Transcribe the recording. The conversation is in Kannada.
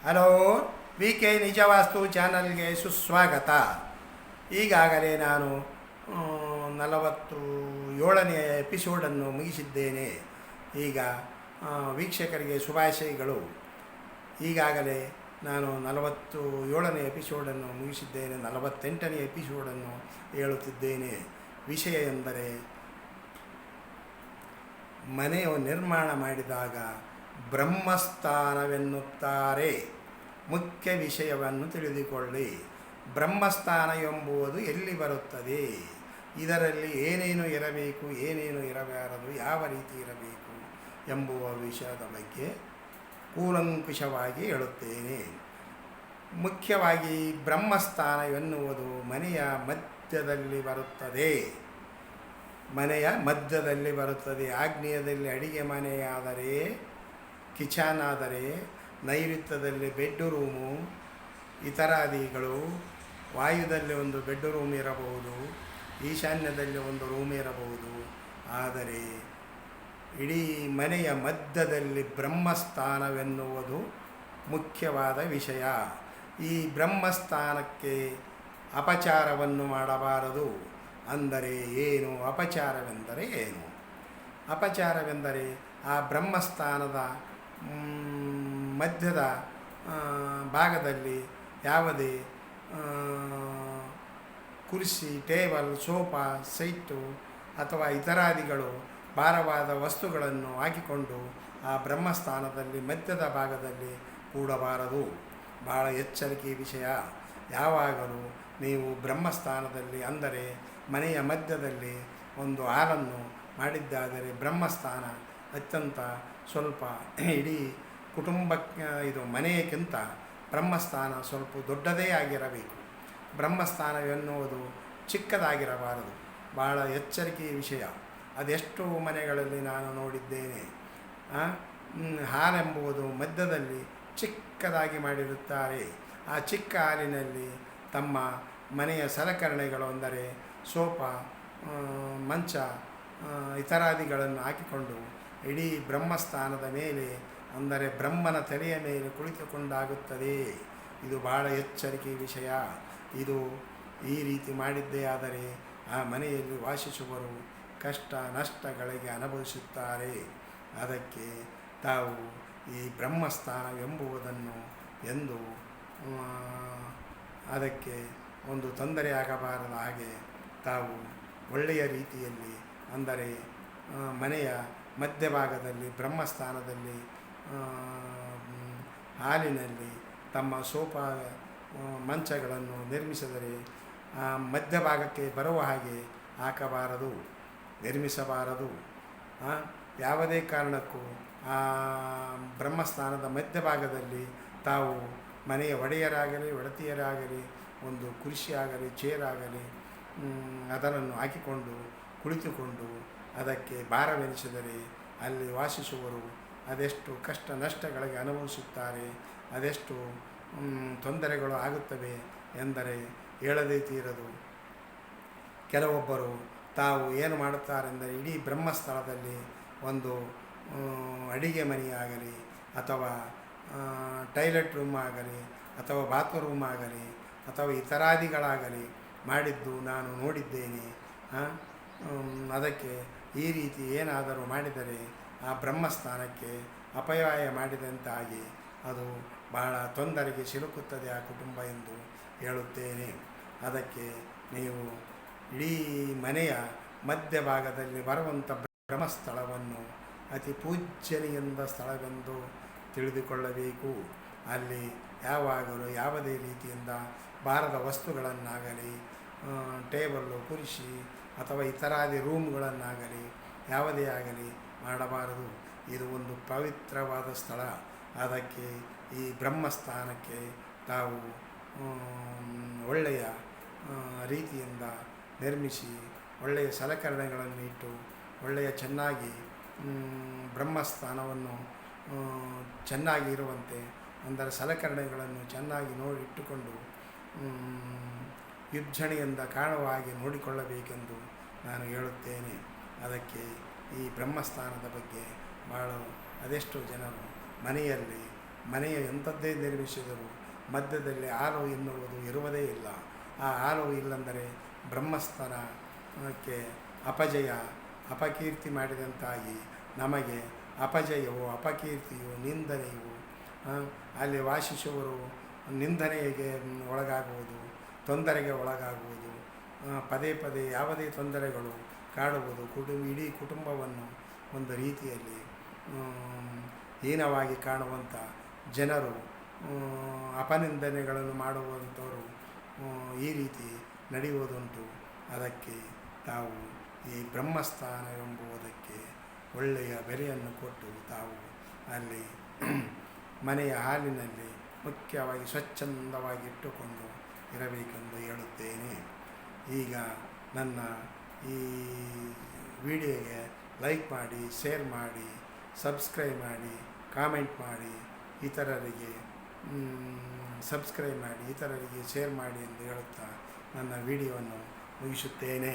Hello, VK. ನಿಜವಾಸ್ತು ಚಾನಲ್ಗೆ ಸುಸ್ವಾಗತ. ಈಗಾಗಲೇ ನಾನು 47ನೇ ಎಪಿಸೋಡನ್ನು ಮುಗಿಸಿದ್ದೇನೆ. ಈಗ ವೀಕ್ಷಕರಿಗೆ ಶುಭಾಶಯಗಳು. ಈಗಾಗಲೇ ನಾನು 47ನೇ ಎಪಿಸೋಡನ್ನು ಮುಗಿಸಿದ್ದೇನೆ. 48ನೇ ಎಪಿಸೋಡನ್ನು ಹೇಳುತ್ತಿದ್ದೇನೆ. ವಿಷಯ ಎಂದರೆ, ಮನೆಯ ನಿರ್ಮಾಣ ಮಾಡಿದಾಗ ಬ್ರಹ್ಮಸ್ಥಾನವೆನ್ನುತ್ತಾರೆ. ಮುಖ್ಯ ವಿಷಯವನ್ನು ತಿಳಿದುಕೊಳ್ಳಿ. ಬ್ರಹ್ಮಸ್ಥಾನ ಎಂಬುದು ಎಲ್ಲಿ ಬರುತ್ತದೆ, ಇದರಲ್ಲಿ ಏನೇನು ಇರಬೇಕು, ಏನೇನು ಇರಬಾರದು, ಯಾವ ರೀತಿ ಇರಬೇಕು ಎಂಬುವ ವಿಷಯದ ಬಗ್ಗೆ ಕೂಲಂಕುಷವಾಗಿ ಹೇಳುತ್ತೇನೆ. ಮುಖ್ಯವಾಗಿ ಬ್ರಹ್ಮಸ್ಥಾನವೆನ್ನುವುದು ಮನೆಯ ಮಧ್ಯದಲ್ಲಿ ಬರುತ್ತದೆ. ಮನೆಯ ಮಧ್ಯದಲ್ಲಿ ಬರುತ್ತದೆ. ಆಗ್ನೇಯದಲ್ಲಿ ಅಡಿಗೆ ಮನೆಯಾದರೆ, ಕಿಚನ್ ಆದರೆ, ನೈಋತ್ಯದಲ್ಲಿ ಬೆಡ್ರೂಮು ಇತರಾದಿಗಳು, ವಾಯುದಲ್ಲಿ ಒಂದು ಬೆಡ್ರೂಮ್ ಇರಬಹುದು, ಈಶಾನ್ಯದಲ್ಲಿ ಒಂದು ರೂಮ್ ಇರಬಹುದು. ಆದರೆ ಇಡೀ ಮನೆಯ ಮಧ್ಯದಲ್ಲಿ ಬ್ರಹ್ಮಸ್ಥಾನವೆನ್ನುವುದು ಮುಖ್ಯವಾದ ವಿಷಯ. ಈ ಬ್ರಹ್ಮಸ್ಥಾನಕ್ಕೆ ಅಪಚಾರವನ್ನು ಮಾಡಬಾರದು. ಅಂದರೆ ಏನು? ಅಪಚಾರವೆಂದರೆ ಏನು? ಅಪಚಾರವೆಂದರೆ ಆ ಬ್ರಹ್ಮಸ್ಥಾನದ ಮಧ್ಯದ ಭಾಗದಲ್ಲಿ ಯಾವುದೇ ಕುರ್ಚಿ, ಟೇಬಲ್, ಸೋಫಾ ಸೆಟ್ಟು ಅಥವಾ ಇತರಾದಿಗಳು ಭಾರವಾದ ವಸ್ತುಗಳನ್ನು ಹಾಕಿಕೊಂಡು ಆ ಬ್ರಹ್ಮಸ್ಥಾನದಲ್ಲಿ ಮಧ್ಯದ ಭಾಗದಲ್ಲಿ ಕೂಡಬಾರದು. ಭಾಳ ಎಚ್ಚರಿಕೆ ವಿಷಯ. ಯಾವಾಗಲೂ ನೀವು ಬ್ರಹ್ಮಸ್ಥಾನದಲ್ಲಿ, ಅಂದರೆ ಮನೆಯ ಮಧ್ಯದಲ್ಲಿ ಒಂದು ಹಾಲನ್ನು ಮಾಡಿದ್ದಾದರೆ ಬ್ರಹ್ಮಸ್ಥಾನ ಅತ್ಯಂತ ಸ್ವಲ್ಪ ಇಡೀ ಕುಟುಂಬಕ್ಕೆ, ಇದು ಮನೆಯಕ್ಕಿಂತ ಬ್ರಹ್ಮಸ್ಥಾನ ಸ್ವಲ್ಪ ದೊಡ್ಡದೇ ಆಗಿರಬೇಕು. ಬ್ರಹ್ಮಸ್ಥಾನವೆನ್ನುವುದು ಚಿಕ್ಕದಾಗಿರಬಾರದು. ಭಾಳ ಎಚ್ಚರಿಕೆಯ ವಿಷಯ. ಅದೆಷ್ಟು ಮನೆಗಳಲ್ಲಿ ನಾನು ನೋಡಿದ್ದೇನೆ. ಹಾಲೆಂಬುದು ಮಧ್ಯದಲ್ಲಿ ಚಿಕ್ಕದಾಗಿ ಮಾಡಿರುತ್ತಾರೆ. ಆ ಚಿಕ್ಕ ಹಾಲಿನಲ್ಲಿ ತಮ್ಮ ಮನೆಯ ಸಲಕರಣೆಗಳು, ಅಂದರೆ ಸೋಫಾ, ಮಂಚ ಇತರಾದಿಗಳನ್ನು ಹಾಕಿಕೊಂಡು ಇಡೀ ಬ್ರಹ್ಮಸ್ಥಾನದ ಮೇಲೆ, ಅಂದರೆ ಬ್ರಹ್ಮನ ತಲೆಯ ಮೇಲೆ ಕುಳಿತುಕೊಂಡಾಗುತ್ತದೆ. ಇದು ಭಾಳ ಎಚ್ಚರಿಕೆಯ ವಿಷಯ. ಇದು ಈ ರೀತಿ ಮಾಡಿದ್ದೇ ಆದರೆ ಆ ಮನೆಯಲ್ಲಿ ವಾಸಿಸುವವರು ಕಷ್ಟ ನಷ್ಟಗಳಿಗೆ ಅನುಭವಿಸುತ್ತಾರೆ. ಅದಕ್ಕೆ ತಾವು ಈ ಬ್ರಹ್ಮಸ್ಥಾನವೆಂಬುವುದನ್ನು ಎಂದು ಅದಕ್ಕೆ ಒಂದು ತೊಂದರೆಯಾಗಬಾರದ ಹಾಗೆ ತಾವು ಒಳ್ಳೆಯ ರೀತಿಯಲ್ಲಿ, ಅಂದರೆ ಮನೆಯ ಮಧ್ಯಭಾಗದಲ್ಲಿ ಬ್ರಹ್ಮಸ್ಥಾನದಲ್ಲಿ ಹಾಲಿನಲ್ಲಿ ತಮ್ಮ ಸೋಫಾ ಮಂಚಗಳನ್ನು ನಿರ್ಮಿಸಿದರೆ ಆ ಮಧ್ಯಭಾಗಕ್ಕೆ ಬರುವ ಹಾಗೆ ಹಾಕಬಾರದು, ನಿರ್ಮಿಸಬಾರದು. ಯಾವುದೇ ಕಾರಣಕ್ಕೂ ಆ ಬ್ರಹ್ಮಸ್ಥಾನದ ಮಧ್ಯಭಾಗದಲ್ಲಿ ತಾವು ಮನೆಯ ಒಡೆಯರಾಗಲಿ ಒಡತಿಯರಾಗಲಿ ಒಂದು ಕುರ್ಚಿ ಆಗಲಿ ಚೇರ್ ಆಗಲಿ ಅದನ್ನು ಹಾಕಿಕೊಂಡು ಕುಳಿತುಕೊಂಡು ಅದಕ್ಕೆ ಭಾರವೆನಿಸಿದರೆ ಅಲ್ಲಿ ವಾಸಿಸುವವರು ಅದೆಷ್ಟು ಕಷ್ಟ ನಷ್ಟಗಳಿಗೆ ಅನುಭವಿಸುತ್ತಾರೆ, ಅದೆಷ್ಟು ತೊಂದರೆಗಳು ಆಗುತ್ತವೆ ಎಂದರೆ ಹೇಳದೇ ತೀರದು. ಕೆಲವೊಬ್ಬರು ತಾವು ಏನು ಮಾಡುತ್ತಾರೆಂದರೆ, ಇಡೀ ಬ್ರಹ್ಮಸ್ಥಳದಲ್ಲಿ ಒಂದು ಅಡಿಗೆ ಮನೆಯಾಗಲಿ ಅಥವಾ ಟಾಯ್ಲೆಟ್ ರೂಮ್ ಆಗಲಿ ಅಥವಾ ಬಾತ್ರೂಮ್ ಆಗಲಿ ಅಥವಾ ಇತರಾದಿಗಳಾಗಲಿ ಮಾಡಿದ್ದು ನಾನು ನೋಡಿದ್ದೇನೆ. ಅದಕ್ಕೆ ಈ ರೀತಿ ಏನಾದರೂ ಮಾಡಿದರೆ ಆ ಬ್ರಹ್ಮಸ್ಥಾನಕ್ಕೆ ಅಪವ್ಯಯ ಮಾಡಿದಂತಾಗಿ ಅದು ಬಹಳ ತೊಂದರೆಗೆ ಸಿಲುಕುತ್ತದೆ ಆ ಕುಟುಂಬ ಎಂದು ಹೇಳುತ್ತೇನೆ. ಅದಕ್ಕೆ ನೀವು ಇಡೀ ಮನೆಯ ಮಧ್ಯಭಾಗದಲ್ಲಿ ಬರುವಂಥ ಬ್ರಹ್ಮಸ್ಥಳವನ್ನು ಅತಿ ಪೂಜ್ಯನೀಯದ ಸ್ಥಳವೆಂದು ತಿಳಿದುಕೊಳ್ಳಬೇಕು. ಅಲ್ಲಿ ಯಾವಾಗಲೂ ಯಾವುದೇ ರೀತಿಯಿಂದ ಬಾರದ ವಸ್ತುಗಳನ್ನಾಗಲಿ, ಟೇಬಲ್ಲು, ಕುರ್ಚಿ ಅಥವಾ ಇತರಾದಿ ರೂಮ್ಗಳನ್ನಾಗಲಿ ಯಾವುದೇ ಆಗಲಿ ಮಾಡಬಾರದು. ಇದು ಒಂದು ಪವಿತ್ರವಾದ ಸ್ಥಳ. ಅದಕ್ಕೆ ಈ ಬ್ರಹ್ಮಸ್ಥಾನಕ್ಕೆ ತಾವು ಒಳ್ಳೆಯ ರೀತಿಯಿಂದ ನಿರ್ಮಿಸಿ, ಒಳ್ಳೆಯ ಸಲಕರಣೆಗಳನ್ನು ಇಟ್ಟು, ಒಳ್ಳೆಯ ಚೆನ್ನಾಗಿ ಬ್ರಹ್ಮಸ್ಥಾನವನ್ನು ಚೆನ್ನಾಗಿ ಇರುವಂತೆ, ಅಂದರೆ ಸಲಕರಣೆಗಳನ್ನು ಚೆನ್ನಾಗಿ ನೋಡಿ ಇಟ್ಟುಕೊಂಡು ಯುಜ್ಜಣಿಯಿಂದ ಕಾಣುವ ಹಾಗೆ ನೋಡಿಕೊಳ್ಳಬೇಕೆಂದು ನಾನು ಹೇಳುತ್ತೇನೆ. ಅದಕ್ಕೆ ಈ ಬ್ರಹ್ಮಸ್ಥಾನದ ಬಗ್ಗೆ ಭಾಳ ಅದೆಷ್ಟು ಜನರು ಮನೆಯಲ್ಲಿ ಮನೆಯ ಎಂಥದ್ದೇ ನಿರ್ಮಿಸಿದರೂ ಮಧ್ಯದಲ್ಲಿ ಹಾಲು ಎನ್ನುವುದು ಇರುವುದೇ ಇಲ್ಲ. ಆ ಹಾಲು ಇಲ್ಲಂದರೆ ಬ್ರಹ್ಮಸ್ಥಾನಕ್ಕೆ ಅಪಜಯ ಅಪಕೀರ್ತಿ ಮಾಡಿದಂತಾಗಿ ನಮಗೆ ಅಪಜಯವು ಅಪಕೀರ್ತಿಯು ನಿಂದನೆಯು ಅಲ್ಲಿ ವಾಸಿಸುವವರು ನಿಂದನೆಗೆ ಒಳಗಾಗುವುದು, ತೊಂದರೆಗೆ ಒಳಗಾಗುವುದು, ಪದೇ ಪದೇ ಯಾವುದೇ ತೊಂದರೆಗಳು ಕಾಡುವುದು, ಇಡೀ ಕುಟುಂಬವನ್ನು ಒಂದು ರೀತಿಯಲ್ಲಿ ಹೀನವಾಗಿ ಕಾಣುವಂಥ ಜನರು, ಅಪನಿಂದನೆಗಳನ್ನು ಮಾಡುವಂಥವರು ಈ ರೀತಿ ನಡೆಯುವುದುಂಟು. ಅದಕ್ಕೆ ತಾವು ಈ ಬ್ರಹ್ಮಸ್ಥಾನ ಎಂಬುವುದಕ್ಕೆ ಒಳ್ಳೆಯ ಬೆಲೆಯನ್ನು ಕೊಟ್ಟು ತಾವು ಅಲ್ಲಿ ಮನೆಯ ಹಾಲಿನಲ್ಲಿ ಮುಖ್ಯವಾಗಿ ಸ್ವಚ್ಛಂದವಾಗಿ ಇಟ್ಟುಕೊಂಡು ಇರಬೇಕೆಂದು ಹೇಳುತ್ತೇನೆ. ಈಗ ನನ್ನ ಈ ವಿಡಿಯೋಗೆ ಲೈಕ್ ಮಾಡಿ, ಶೇರ್ ಮಾಡಿ, ಸಬ್ಸ್ಕ್ರೈಬ್ ಮಾಡಿ, ಕಾಮೆಂಟ್ ಮಾಡಿ, ಇತರರಿಗೆ ಸಬ್ಸ್ಕ್ರೈಬ್ ಮಾಡಿ, ಇತರರಿಗೆ ಶೇರ್ ಮಾಡಿ ಎಂದು ಹೇಳುತ್ತಾ ನನ್ನ ವಿಡಿಯೋವನ್ನು ಮುಗಿಸುತ್ತೇನೆ.